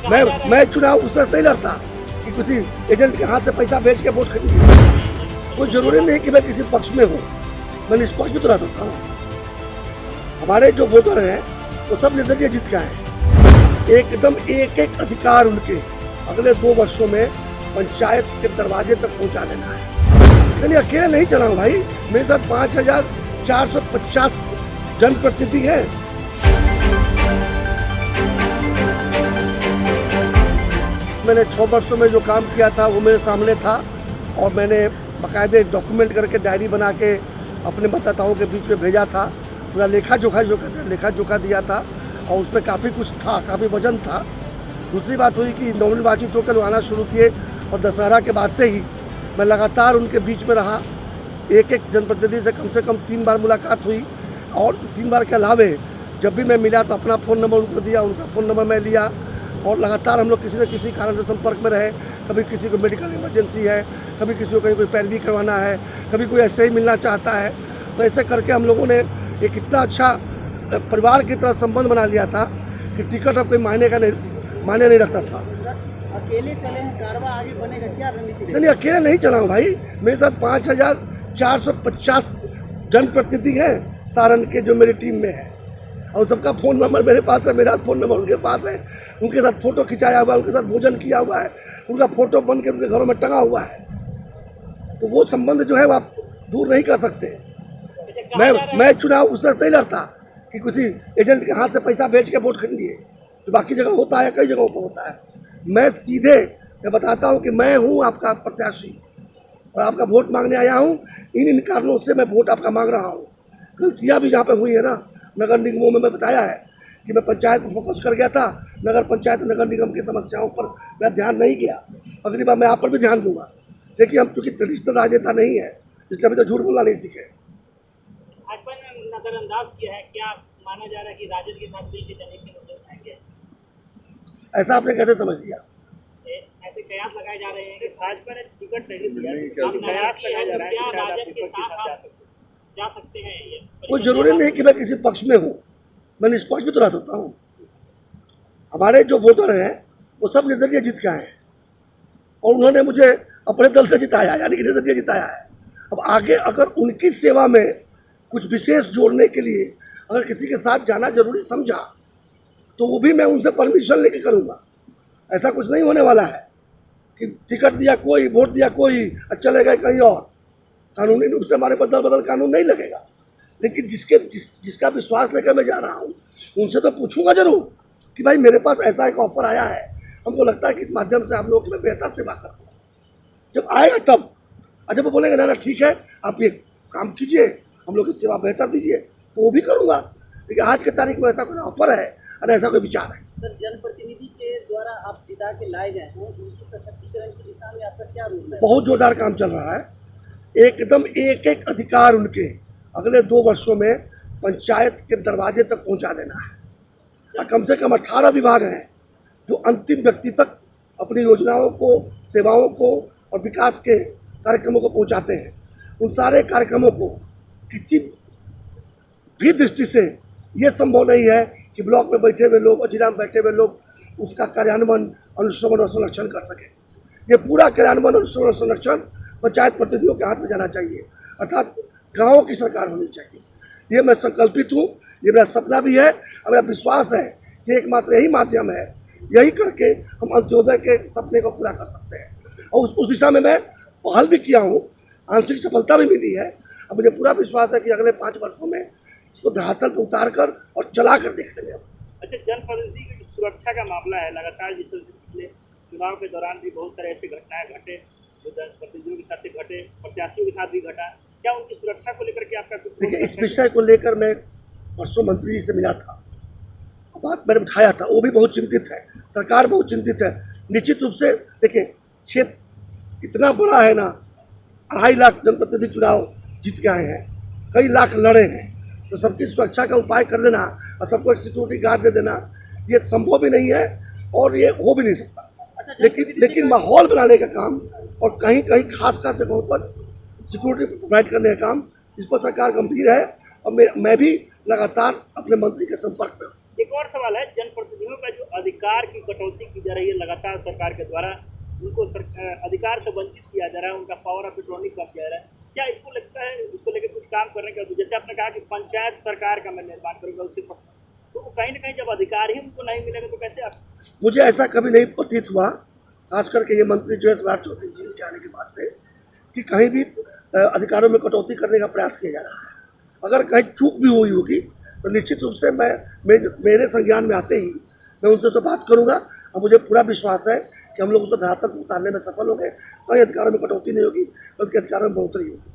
मैं चुनाव उस तरह नहीं लड़ता कि किसी एजेंट के हाथ से पैसा भेज के वोट खरीदिए। कोई जरूरी नहीं कि मैं किसी पक्ष में हूँ, मैं निष्पक्ष भी तो रह सकता हूँ। हमारे जो वोटर हैं वो सब निर्दलीय जीत के आए हैं। एकदम एक एक अधिकार उनके अगले 2 वर्षों में पंचायत के दरवाजे तक पहुंचा देना है। मैंने अकेले नहीं चला हूँ भाई, मेरे साथ 5450 जनप्रतिनिधि हैं। मैंने 6 वर्षों में जो काम किया था वो मेरे सामने था और मैंने बाकायदे डॉक्यूमेंट करके डायरी बना के अपने मतदाताओं के बीच में भेजा था। पूरा लेखा जोखा जो कहते हैं लेखा जोखा दिया था और उसमें काफ़ी कुछ था, काफ़ी वजन था। दूसरी बात हुई कि नॉमिनल बातचीत होकर आना शुरू किए और दशहरा के बाद से ही मैं लगातार उनके बीच में रहा। एक एक जनप्रतिनिधि से कम 3 बार मुलाकात हुई और 3 बार के अलावे जब भी मैं मिला तो अपना फ़ोन नंबर उनको दिया, उनका फ़ोन नंबर मैं लिया और लगातार हम लोग किसी न किसी कारण से संपर्क में रहे। कभी किसी को मेडिकल इमरजेंसी है, कभी किसी को कहीं कोई पैरवी करवाना है, कभी कोई ऐसे ही मिलना चाहता है। तो ऐसे करके हम लोगों ने एक इतना अच्छा परिवार की तरह संबंध बना लिया था कि टिकट अब कोई मायने नहीं रखता था। अकेले चले हैं, कारवा आगे बनेगा, क्या रणनीति? नहीं, अकेले नहीं चला हूँ भाई, मेरे साथ 5450 जनप्रतिनिधि हैं सारण के जो मेरी टीम में है और सबका फ़ोन नंबर मेरे पास है, मेरा फ़ोन नंबर उनके पास है। उनके साथ फ़ोटो खिंचाया हुआ है, उनके साथ भोजन किया हुआ है, उनका फ़ोटो बन के उनके घरों में टंगा हुआ है। तो वो संबंध जो है वो आप दूर नहीं कर सकते। मैं चुनाव उस तरह नहीं लड़ता कि किसी एजेंट के हाथ से पैसा भेज के वोट खरीदिए, तो बाकी जगह होता है, कई जगहों पर होता है। मैं सीधे मैं बताता हूँ कि मैं हूँ आपका प्रत्याशी और आपका वोट मांगने आया हूँ। इन कारणों से मैं वोट आपका मांग रहा हूँ। गलतियाँ भी जहाँ पे हुई है ना, नगर निगमों में मैं बताया है कि मैं पंचायत पर फोकस कर गया था, नगर पंचायत नगर निगम की समस्याओं पर मैं ध्यान नहीं किया। अगली बार मैं आप पर भी ध्यान दूंगा। देखिए, हम चूँकि ट्रेडिशनल राजनेता नहीं है इसलिए अभी तो झूठ बोलना नहीं सीखे। भाजपा ने नजरअंदाज किया है, क्या माना जा रहा है कि राजद के साथ मिलकर चलने के मुद्दे उठाएंगे? ऐसा आपने कैसे समझ लिया? ऐसे कयास लगाए जा रहे हैं कि भाजपा ने टिकट नहीं दिया, अब कयास लगाया जा रहा है कि राजद के साथ आप जा सकते हैं। ये कोई जरूरी नहीं कि मैं किसी पक्ष में हूँ, मैं निष्पक्ष भी तो रह सकता हूँ। हमारे जो वोटर हैं वो सब निर्दलीय जीत के आए हैं और उन्होंने मुझे अपने दल से जिताया, यानी कि निर्दलीय जिताया है। अब आगे अगर उनकी सेवा में कुछ विशेष जोड़ने के लिए अगर किसी के साथ जाना जरूरी समझा तो वो भी मैं उनसे परमिशन लेके करूँगा। ऐसा कुछ नहीं होने वाला है कि टिकट दिया कोई, वोट दिया कोई और चले गए कहीं और। कानूनी रूप से हमारे पर दल बदल कानून नहीं लगेगा, लेकिन जिसका विश्वास लेकर मैं जा रहा हूँ उनसे तो पूछूंगा जरूर कि भाई मेरे पास ऐसा एक ऑफर आया है, हमको लगता है कि इस माध्यम से आप लोगों की मैं बेहतर सेवा करूँ। जब आएगा तब, और जब वो बोलेंगे ना ठीक है आप ये काम कीजिए, हम लोग की सेवा बेहतर दीजिए, तो वो भी करूँगा। लेकिन आज के तारीख में ऐसा कोई ऑफर है और ऐसा कोई विचार है। सर, जनप्रतिनिधि के द्वारा आप जिता के लाए गए हैं, उनकी सशक्तिकरण की दिशा में आपका क्या रोल है? बहुत जोरदार काम चल रहा है। एकदम एक एक अधिकार उनके अगले 2 वर्षों में पंचायत के दरवाजे तक पहुंचा देना है। और कम से कम 18 विभाग हैं जो अंतिम व्यक्ति तक अपनी योजनाओं को, सेवाओं को और विकास के कार्यक्रमों को पहुंचाते हैं। उन सारे कार्यक्रमों को किसी भी दृष्टि से ये संभव नहीं है कि ब्लॉक में बैठे हुए लोग और जिला में बैठे हुए लोग उसका कार्यान्वयन, अनुश्रवण और संरक्षण कर सकें। ये पूरा कार्यान्वयन, अनुश्रवण और संरक्षण पंचायत प्रतिनिधियों के हाथ में जाना चाहिए, अर्थात गाँवों की सरकार होनी चाहिए। ये मैं संकल्पित हूँ, ये मेरा सपना भी है और मेरा विश्वास है कि एकमात्र यही माध्यम है, यही करके हम अंत्योदय के सपने को पूरा कर सकते हैं। और उस दिशा में मैं पहल भी किया हूँ, आंशिक सफलता भी मिली है। अब मुझे पूरा विश्वास है कि अगले 5 वर्षों में इसको धरातल पर उतार कर और चला कर देख लेंगे। अच्छा, जनप्रतिनिधि की सुरक्षा का मामला है, लगातार जिस तरह से पिछले चुनाव के दौरान भी बहुत सारे ऐसे घटनाएं घटे जो जनप्रतिनिधियों के साथ घटे, प्रत्याशियों के साथ भी घटा, क्या उनकी सुरक्षा को लेकर के आपका? देखिए, इस विषय को लेकर मैं परसों मंत्री जी से मिला था, बात मैंने उठाया था, वो भी बहुत चिंतित है, सरकार बहुत चिंतित है। निश्चित रूप से देखिए, क्षेत्र इतना बड़ा है ना, 2.5 लाख जनप्रतिनिधि चुनाव जीत के आए हैं, कई लाख लड़े हैं, तो सबकी सुरक्षा का उपाय कर देना और सबको एक सिक्योरिटी गार्ड दे देना ये संभव भी नहीं है और ये हो भी नहीं सकता। लेकिन माहौल बनाने का काम और कहीं कहीं खास जगहों पर सिक्योरिटी प्रोवाइड करने का काम, इस पर सरकार गंभीर है और मैं भी लगातार अपने मंत्री के संपर्क में हूँ। एक और सवाल है, जनप्रतिनिधियों का जो अधिकार की कटौती की जा रही है लगातार सरकार के द्वारा, उनको अधिकार से वंचित किया जा रहा है, उनका पावर ऑफ अटॉर्नी कम किया जा रहा है, क्या इसको लगता है इसको लेकर कुछ काम करने का? जैसे आपने कहा कि पंचायत सरकार का मैं निर्माण करूंगा, उसके तो कहीं ना कहीं जब अधिकार ही उनको नहीं मिलेगा तो कैसे आप? मुझे ऐसा कभी नहीं प्रतीत हुआ, खास करके ये मंत्री जो है सम्राट चौधरी जी के आने के बाद से, कि कहीं भी अधिकारों में कटौती करने का प्रयास किया जा रहा है। अगर कहीं चूक भी हुई होगी तो निश्चित रूप से मेरे संज्ञान में आते ही मैं उनसे तो बात करूंगा, और मुझे पूरा विश्वास है कि हम लोग उसको धरातल पर उतारने में सफल होंगे। कहीं अधिकारों में कटौती नहीं होगी, बल्कि अधिकारों में बढ़ोतरी होगी।